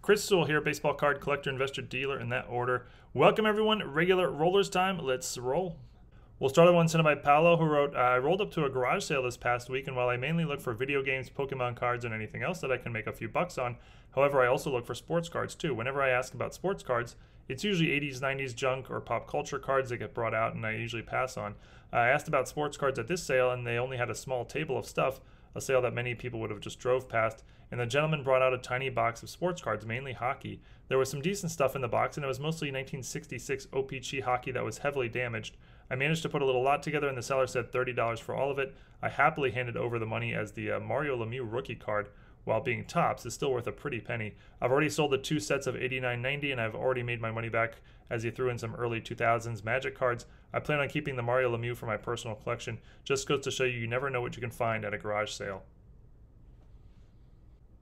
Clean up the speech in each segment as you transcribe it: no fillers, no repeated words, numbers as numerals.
Chris Sewall here, baseball card collector, investor, dealer in that order. Welcome everyone, regular rollers time, let's roll. We'll start with one sent by Paulo, who wrote, I rolled up to a garage sale this past week, and while I mainly look for video games, Pokemon cards, and anything else that I can make a few bucks on, however, I also look for sports cards too. Whenever I ask about sports cards, it's usually 80s, 90s junk or pop culture cards that get brought out and I usually pass on. I asked about sports cards at this sale, and they only had a small table of stuff, a sale that many people would have just drove past, and the gentleman brought out a tiny box of sports cards, mainly hockey. There was some decent stuff in the box, and it was mostly 1966 OPC hockey that was heavily damaged. I managed to put a little lot together, and the seller said $30 for all of it. I happily handed over the money, as the Mario Lemieux rookie card, while being tops, is still worth a pretty penny. I've already sold the 2 sets of $89.90, and I've already made my money back, as he threw in some early 2000s Magic cards. I plan on keeping the Mario Lemieux for my personal collection. Just goes to show you never know what you can find at a garage sale.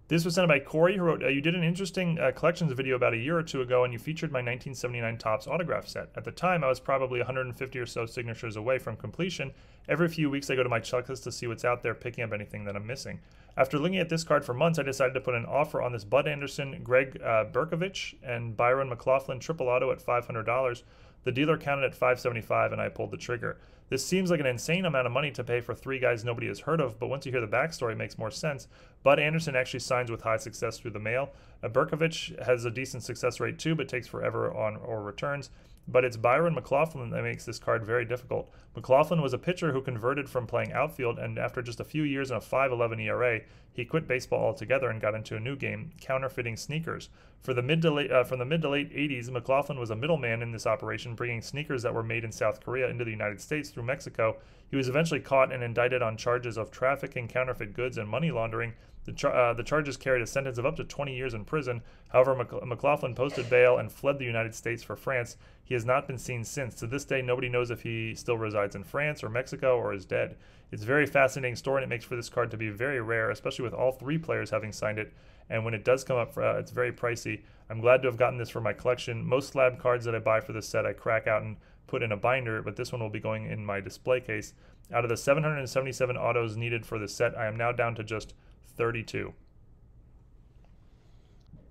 This was sent by Corey, who wrote, you did an interesting collections video about a year or two ago, and you featured my 1979 Topps autograph set. At the time, I was probably 150 or so signatures away from completion. Every few weeks, I go to my checklist to see what's out there, picking up anything that I'm missing. After looking at this card for months, I decided to put an offer on this Bud Anderson, Greg Berkovich, and Byron McLaughlin triple auto at $500. The dealer counted at $575, and I pulled the trigger. This seems like an insane amount of money to pay for 3 guys nobody has heard of, but once you hear the backstory, it makes more sense. Bud Anderson actually signs with high success through the mail. Berkovich has a decent success rate too, but takes forever on or returns. But it's Byron McLaughlin that makes this card very difficult. McLaughlin was a pitcher who converted from playing outfield, and after just a few years and a 5.11 ERA, he quit baseball altogether and got into a new game, counterfeiting sneakers. From the mid to late 80s, McLaughlin was a middleman in this operation, bringing sneakers that were made in South Korea into the United States through Mexico. He was eventually caught and indicted on charges of trafficking counterfeit goods and money laundering. The charges carried a sentence of up to 20 years in prison. However, McLaughlin posted bail and fled the United States for France. He has not been seen since. To this day, nobody knows if he still resides in France or Mexico or is dead. It's a very fascinating story, and it makes for this card to be very rare, especially with all 3 players having signed it. And when it does come up, it's very pricey. I'm glad to have gotten this for my collection. Most slab cards that I buy for this set, I crack out and put in a binder, but this one will be going in my display case. Out of the 777 autos needed for this set, I am now down to just 32.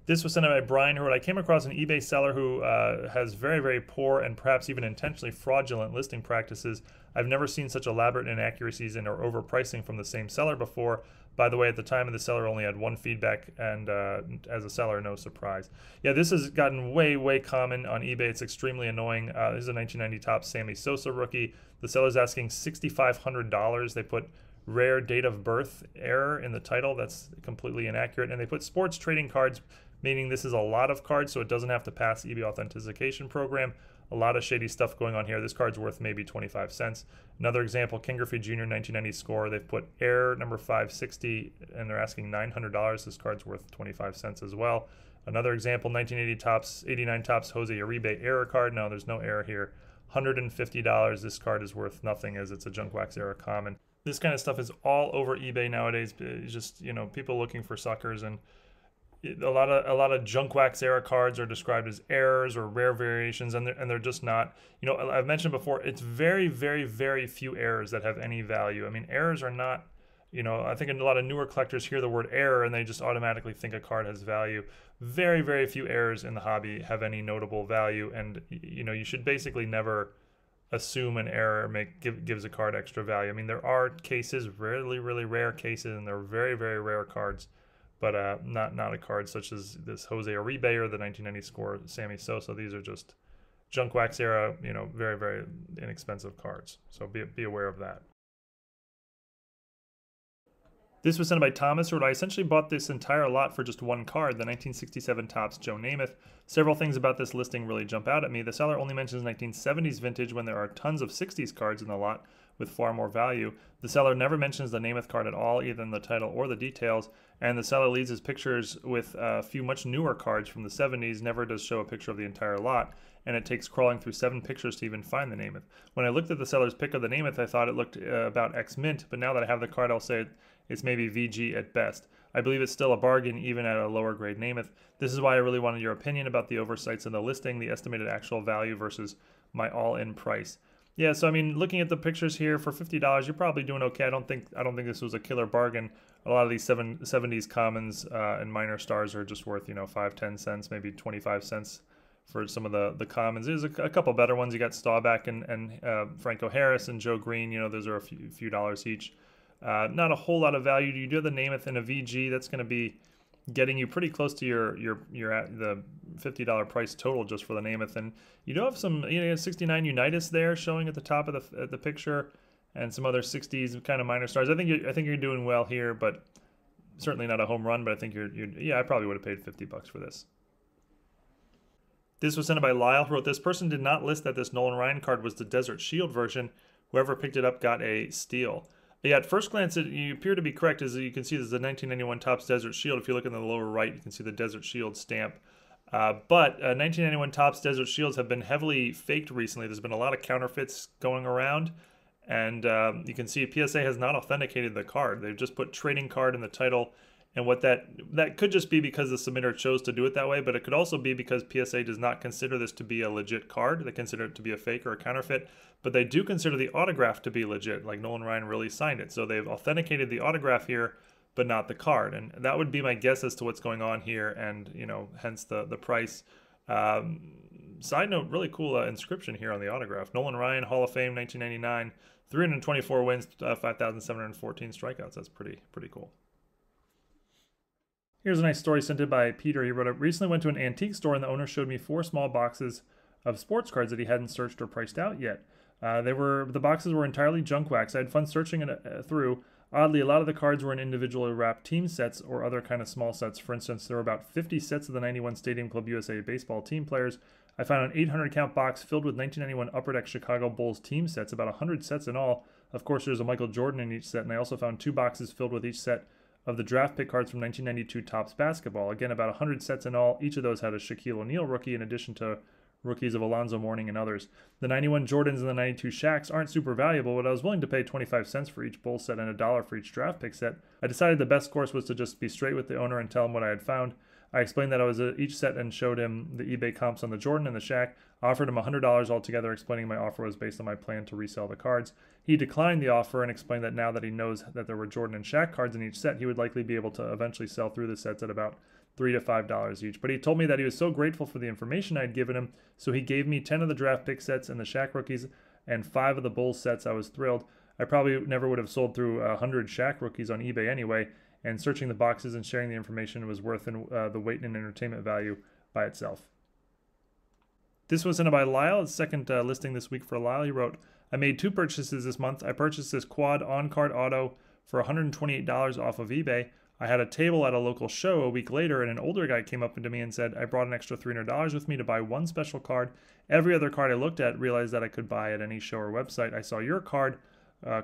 This was sent out by Brian, who wrote, I came across an eBay seller who has very, very poor and perhaps even intentionally fraudulent listing practices. I've never seen such elaborate inaccuracies and or overpricing from the same seller before. By the way, at the time, the seller only had 1 feedback, and as a seller, no surprise. Yeah, this has gotten way, way common on eBay. It's extremely annoying. This is a 1990 Topps Sammy Sosa rookie. The seller's asking $6,500. They put rare date of birth error in the title. That's completely inaccurate. And they put sports trading cards, meaning this is a lot of cards, so it doesn't have to pass eBay authentication program. A lot of shady stuff going on here. This card's worth maybe 25 cents. Another example, Ken Griffey Jr. 1990 score. They've put error number 560, and they're asking $900. This card's worth 25 cents as well. Another example, 1980 Topps, 89 Topps Jose Uribe error card. No, there's no error here. $150. This card is worth nothing, as it's a junk wax error common. This kind of stuff is all over eBay nowadays. It's just, you know, people looking for suckers, and a lot of junk wax era cards are described as errors or rare variations, and they're just not. You know, I've mentioned before, it's very, very, very few errors that have any value. I mean, errors are not, you know, I think a lot of newer collectors hear the word error and they just automatically think a card has value. Very, very few errors in the hobby have any notable value, and you know, you should basically never assume an error gives a card extra value. I mean, there are cases, really, really rare cases, and they're very, very rare cards, but not a card such as this Jose Uribe or the 1990 score Sammy Sosa. These are just junk wax era, you know, very, very inexpensive cards. So be aware of that. This was sent by Thomas, who wrote, I essentially bought this entire lot for just 1 card, the 1967 Topps Joe Namath. Several things about this listing really jump out at me. The seller only mentions 1970s vintage when there are tons of 60s cards in the lot with far more value. The seller never mentions the Namath card at all, either in the title or the details, and the seller leaves his pictures with a few much newer cards from the 70s, never does show a picture of the entire lot, and it takes crawling through 7 pictures to even find the Namath. When I looked at the seller's pick of the Namath, I thought it looked about X mint, but now that I have the card, I'll say it's maybe VG at best. I believe it's still a bargain even at a lower grade Namath. This is why I really wanted your opinion about the oversights in the listing, the estimated actual value versus my all-in price. Yeah, so I mean, looking at the pictures here for $50, you're probably doing okay. I don't think this was a killer bargain A lot of these 70s commons and minor stars are just worth, 5-10 cents, maybe 25 cents for some of the commons. There's a couple better ones. You got Staubach and Franco Harris and Joe Green. Those are a few dollars each. Not a whole lot of value. You do have the Namath and a VG. That's going to be getting you pretty close to your at the $50 price total just for the Namath. And you do have some 69 Unitas there showing at the top of the picture, and some other 60s kind of minor stars. I think you're doing well here, but certainly not a home run. But I think I probably would have paid $50 for this. This was sent by Lyle, who wrote, "This person did not list that this Nolan Ryan card was the Desert Shield version. Whoever picked it up got a steal." Yeah, at first glance, you appear to be correct. As you can see, this is the 1991 Topps Desert Shield. If you look in the lower right, you can see the Desert Shield stamp. But 1991 Topps Desert Shields have been heavily faked recently. There's been a lot of counterfeits going around. And you can see PSA has not authenticated the card. They've just put trading card in the title. And what that could just be because the submitter chose to do it that way, but it could also be because PSA does not consider this to be a legit card. They consider it to be a fake or a counterfeit, but they do consider the autograph to be legit, like Nolan Ryan really signed it. So they've authenticated the autograph here, but not the card. And that would be my guess as to what's going on here, and hence the price. Side note, really cool inscription here on the autograph. Nolan Ryan, Hall of Fame, 1999, 324 wins, 5,714 strikeouts. That's pretty cool. Here's a nice story sent in by Peter. He wrote, "I recently went to an antique store and the owner showed me 4 small boxes of sports cards that he hadn't searched or priced out yet. The boxes were entirely junk wax. I had fun searching it through. Oddly, a lot of the cards were in individually wrapped team sets or other kind of small sets. For instance, there were about 50 sets of the 91 Stadium Club USA baseball team players. I found an 800 count box filled with 1991 Upper Deck Chicago Bulls team sets, about 100 sets in all. Of course, there's a Michael Jordan in each set, and I also found 2 boxes filled with each set of the draft pick cards from 1992 Topps Basketball. Again, about 100 sets in all. Each of those had a Shaquille O'Neal rookie in addition to rookies of Alonzo Mourning and others. The 91 Jordans and the 92 Shaqs aren't super valuable, but I was willing to pay 25 cents for each Bull set and $1 for each draft pick set. I decided the best course was to just be straight with the owner and tell him what I had found. I explained that I was at each set and showed him the eBay comps on the Jordan and the Shaq. Offered him $100 altogether, explaining my offer was based on my plan to resell the cards. He declined the offer and explained that now that he knows that there were Jordan and Shaq cards in each set, he would likely be able to eventually sell through the sets at about $3 to $5 each. But he told me that he was so grateful for the information I had given him, so he gave me 10 of the draft pick sets and the Shaq rookies and 5 of the Bulls sets. I was thrilled. I probably never would have sold through 100 Shaq rookies on eBay anyway, and searching the boxes and sharing the information was worth the weight in entertainment value by itself." This was sent by Lyle, his second listing this week for Lyle. He wrote, "I made 2 purchases this month. I purchased this quad on-card auto for $128 off of eBay. I had a table at a local show a week later, and an older guy came up to me and said, I brought an extra $300 with me to buy one special card. Every other card I looked at realized that I could buy at any show or website. I saw your card,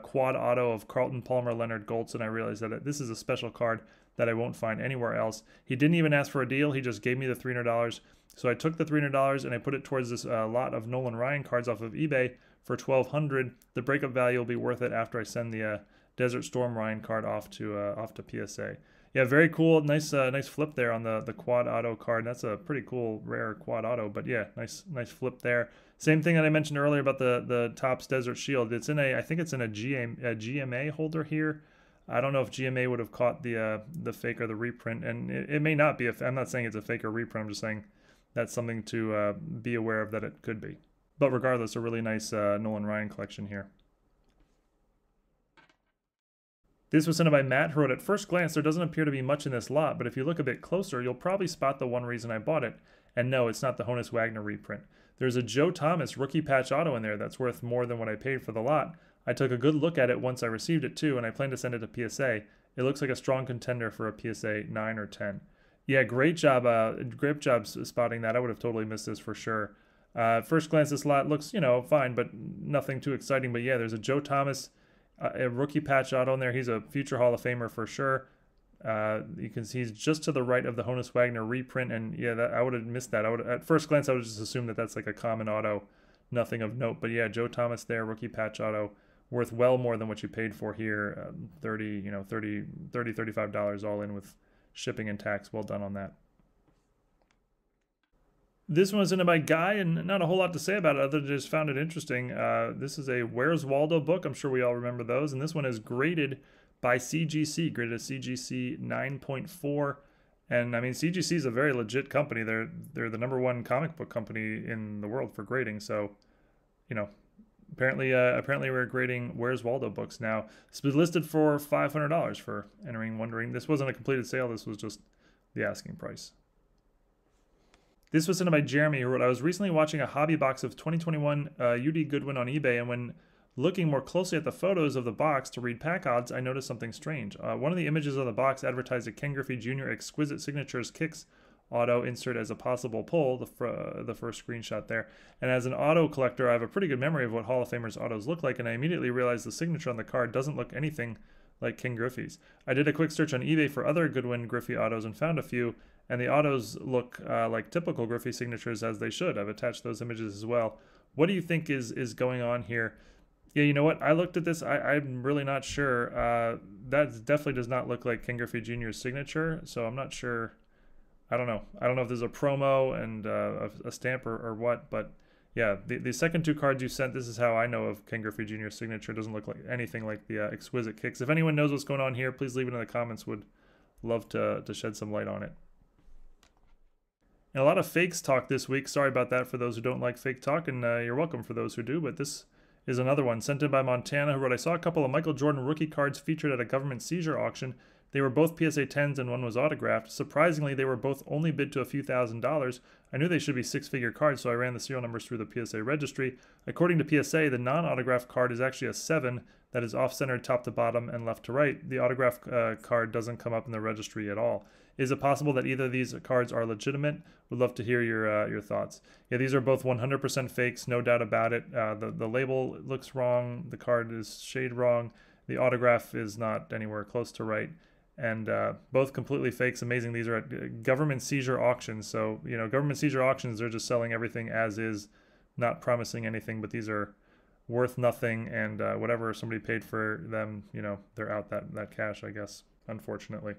quad auto of Carlton Palmer, Leonard Goltz, and I realized that this is a special card that I won't find anywhere else. He didn't even ask for a deal. He just gave me the $300. So I took the $300 and I put it towards this lot of Nolan Ryan cards off of eBay for $1,200. The breakup value will be worth it after I send the Desert Storm Ryan card off to PSA." Yeah, very cool. Nice flip there on the quad auto card. That's a pretty cool rare quad auto. But yeah, nice flip there. Same thing that I mentioned earlier about the Topps Desert Shield. It's in I think it's in a GMA holder here. I don't know if GMA would have caught the fake or the reprint, and it may not be. I'm not saying it's a fake or reprint. I'm just saying that's something to be aware of that it could be. But regardless, a really nice Nolan Ryan collection here. This was sent by Matt, who wrote, "At first glance, there doesn't appear to be much in this lot, but if you look a bit closer, you'll probably spot the one reason I bought it. And no, it's not the Honus Wagner reprint. There's a Joe Thomas rookie patch auto in there that's worth more than what I paid for the lot. I took a good look at it once I received it too, and I plan to send it to PSA. It looks like a strong contender for a PSA 9 or 10. Yeah, great job spotting that. I would have totally missed this for sure. First glance, this lot looks, fine, but nothing too exciting. But yeah, there's a Joe Thomas a rookie patch auto in there. He's a future Hall of Famer for sure. You can see he's just to the right of the Honus Wagner reprint, and yeah, I would have missed that. At first glance, I would just assume that that's like a common auto, nothing of note. But yeah, Joe Thomas there, rookie patch auto, worth well more than what you paid for here. $35 all in with shipping and tax. Well done on that. This one was in by Guy, and not a whole lot to say about it other than just found it interesting. This is a Where's Waldo book. I'm sure we all remember those. And this one is graded by CGC, graded a CGC 9.4. And I mean, CGC is a very legit company. They're the #1 comic book company in the world for grading. So, you know, apparently we're grading Where's Waldo books now. It's been listed for $500 for entering Wondering. This wasn't a completed sale. This was just the asking price. This was sent in by Jeremy, who wrote, I was recently watching a hobby box of 2021 UD Goodwin on eBay, and when looking more closely at the photos of the box to read pack odds, I noticed something strange. One of the images of the box advertised a Ken Griffey Jr. Exquisite Signatures Kicks auto insert as a possible pull, the first screenshot there. And as an auto collector, I have a pretty good memory of what Hall of Famers autos look like, and I immediately realized the signature on the card doesn't look anything like Ken Griffey's. I did a quick search on eBay for other Goodwin Griffey autos and found a few, and the autos look like typical Griffey signatures, as they should. I've attached those images as well. What do you think is going on here? Yeah, you know what? I looked at this. I'm really not sure. That definitely does not look like Ken Griffey Jr.'s signature, so I'm not sure. I don't know. I don't know if there's a promo and a stamp or what, but yeah, the second two cards you sent, this is how I know of Ken Griffey Jr.'s signature. It doesn't look like anything like the Exquisite Kicks. If anyone knows what's going on here, please leave it in the comments. Would love to shed some light on it. And a lot of fakes talk this week. Sorry about that for those who don't like fake talk, and you're welcome for those who do, but this is another one sent in by Montana, who wrote, I saw a couple of Michael Jordan rookie cards featured at a government seizure auction. They were both PSA 10s and one was autographed. Surprisingly, they were both only bid to a few $1,000s. I knew they should be six-figure cards, so I ran the serial numbers through the PSA registry. According to PSA, the non-autographed card is actually a 7 that is off-centered top to bottom and left to right. The autographed card doesn't come up in the registry at all. Is it possible that either of these cards are legitimate? Would love to hear your thoughts. Yeah, these are both 100% fakes, no doubt about it. The label looks wrong. The card is shade wrong. The autograph is not anywhere close to right. And both completely fakes. Amazing. These are at government seizure auctions. So, you know, government seizure auctions, they're just selling everything as is, not promising anything. But these are worth nothing. And whatever somebody paid for them, you know, they're out that cash, I guess, unfortunately.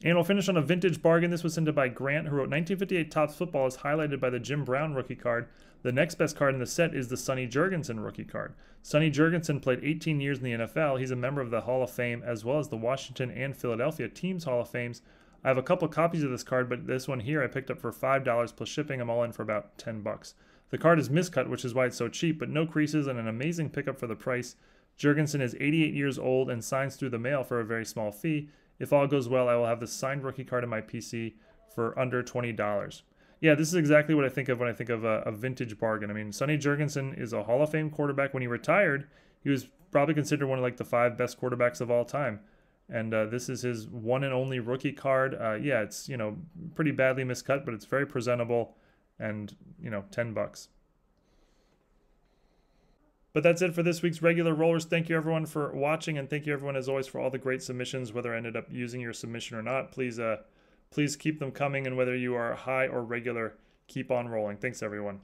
And we'll finish on a vintage bargain. This was sent by Grant, who wrote, 1958 Topps Football is highlighted by the Jim Brown rookie card. The next best card in the set is the Sonny Jurgensen rookie card. Sonny Jurgensen played 18 years in the NFL. He's a member of the Hall of Fame, as well as the Washington and Philadelphia teams' Hall of Fames. I have a couple copies of this card, but this one here I picked up for $5 plus shipping. I'm all in for about $10. The card is miscut, which is why it's so cheap, but no creases and an amazing pickup for the price. Jurgensen is 88 years old and signs through the mail for a very small fee. If all goes well, I will have the signed rookie card in my PC for under $20. Yeah, this is exactly what I think of when I think of a vintage bargain. I mean, Sonny Jurgensen is a Hall of Fame quarterback. When he retired, he was probably considered one of like the 5 best quarterbacks of all time. And this is his one and only rookie card. Yeah, it's, you know, pretty badly miscut, but it's very presentable and, you know, $10. But that's it for this week's regular rollers. Thank you everyone for watching, and thank you everyone as always for all the great submissions. Whether I ended up using your submission or not, please keep them coming, and whether you are high or regular, keep on rolling. Thanks everyone.